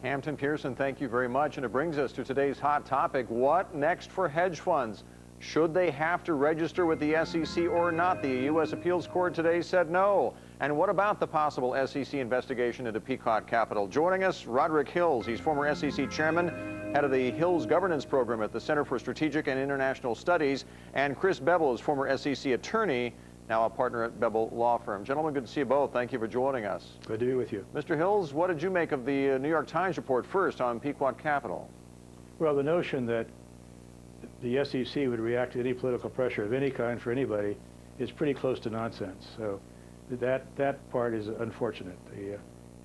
Hampton Pearson, thank you very much. And it brings us to today's hot topic. What next for hedge funds? Should they have to register with the SEC or not? The U.S. Appeals Court today said no. And what about the possible SEC investigation into Pequot Capital? Joining us, Roderick Hills. He's former SEC chairman, head of the Hills Governance Program at the Center for Strategic and International Studies. And Chris Bebel is former SEC attorney, now a partner at Bebel Law Firm. Gentlemen, good to see you both. Thank you for joining us. Good to be with you. Mr. Hills, what did you make of the New York Times report first on Pequot Capital? Well, the notion that the SEC would react to any political pressure of any kind for anybody is pretty close to nonsense. So that part is unfortunate.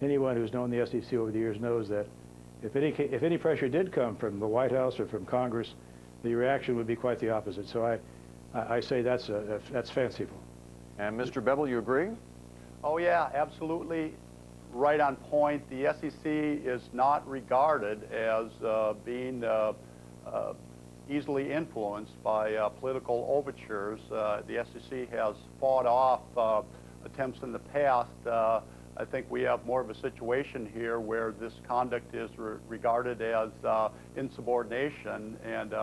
Anyone who's known the SEC over the years knows that if any pressure did come from the White House or from Congress, the reaction would be quite the opposite. So I say that's fanciful. And Mr. Bebel, you agree? Oh yeah, absolutely right on point. The SEC is not regarded as being easily influenced by political overtures. The SEC has fought off attempts in the past. I think we have more of a situation here where this conduct is regarded as insubordination and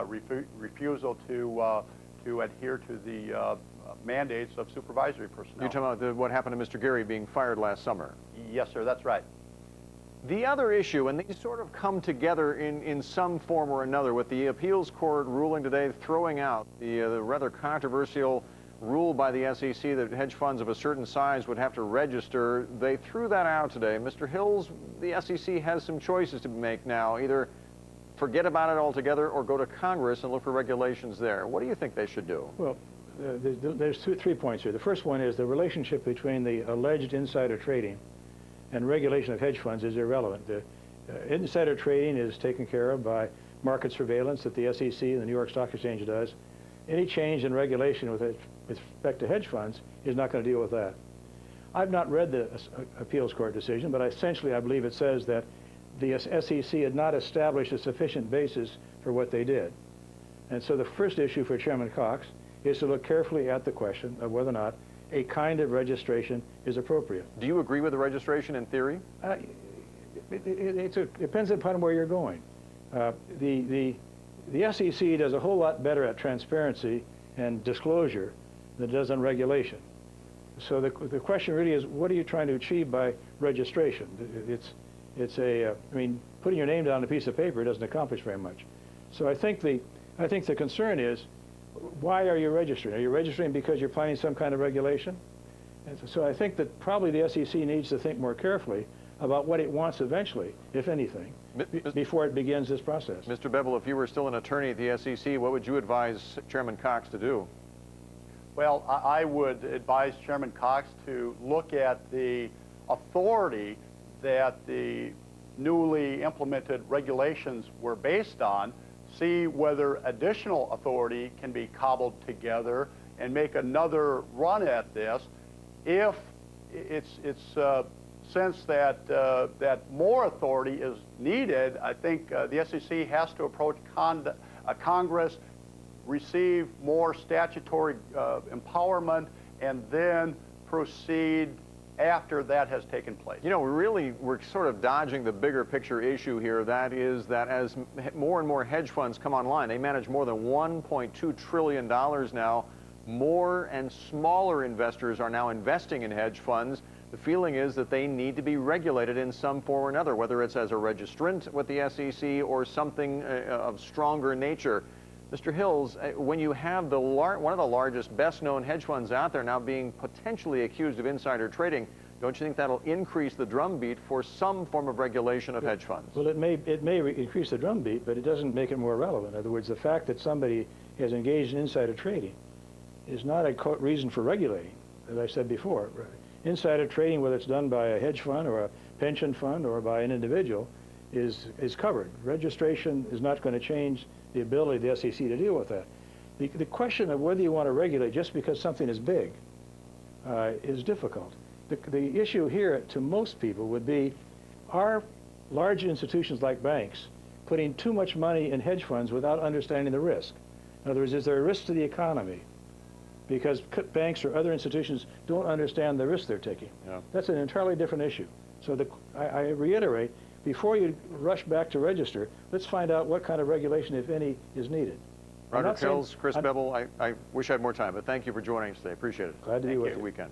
refusal to adhere to the mandates of supervisory personnel. You're talking about what happened to Mr. Gary being fired last summer? Yes, sir, that's right. The other issue, and these sort of come together in some form or another, with the appeals court ruling today throwing out the rather controversial rule by the SEC that hedge funds of a certain size would have to register. They threw that out today. Mr. Hills, the SEC has some choices to make now. Either forget about it altogether or go to Congress and look for regulations there. What do you think they should do? Well, there's three points here. The first one is the relationship between the alleged insider trading and regulation of hedge funds is irrelevant. The insider trading is taken care of by market surveillance that the SEC and the New York Stock Exchange does. Any change in regulation with respect to hedge funds is not going to deal with that. I've not read the appeals court decision, but essentially I believe it says that the SEC had not established a sufficient basis for what they did. And so the first issue for Chairman Cox is to look carefully at the question of whether or not a kind of registration is appropriate. Do you agree with the registration in theory? It depends upon where you're going. The SEC does a whole lot better at transparency and disclosure than it does on regulation. So the question really is, what are you trying to achieve by registration? I mean, putting your name down on a piece of paper doesn't accomplish very much. So I think the concern is, why are you registering? Are you registering because you're planning some kind of regulation? And so I think that probably the SEC needs to think more carefully about what it wants eventually, if anything, before it begins this process. Mr. Bebel, if you were still an attorney at the SEC, what would you advise Chairman Cox to do? Well, I would advise Chairman Cox to look at the authority that the newly implemented regulations were based on, see whether additional authority can be cobbled together and make another run at this. If it's sense that more authority is needed, I think the SEC has to approach Congress, receive more statutory empowerment, and then proceed after that has taken place. You know, we're sort of dodging the bigger picture issue here. That is that as more and more hedge funds come online, they manage more than $1.2 trillion now. More and smaller investors are now investing in hedge funds. The feeling is that they need to be regulated in some form or another, whether it's as a registrant with the SEC or something of stronger nature. Mr. Hills, when you have one of the largest, best-known hedge funds out there now being potentially accused of insider trading, don't you think that'll increase the drumbeat for some form of regulation of hedge funds? Well, it may increase the drumbeat, but it doesn't make it more relevant. In other words, the fact that somebody has engaged in insider trading is not a reason for regulating, as I said before. Insider trading, whether it's done by a hedge fund or a pension fund or by an individual, is covered. Registration is not going to change the ability of the SEC to deal with that. The question of whether you want to regulate just because something is big is difficult. The issue here to most people would be, are large institutions like banks putting too much money in hedge funds without understanding the risk? In other words, is there a risk to the economy? Because banks or other institutions don't understand the risk they're taking. Yeah. That's an entirely different issue. So I reiterate, before you rush back to register, let's find out what kind of regulation, if any, is needed. I'm Roger not saying- Pills, Chris Bebel, I wish I had more time, but thank you for joining us today. Appreciate it. Glad to be with Have a you. good weekend.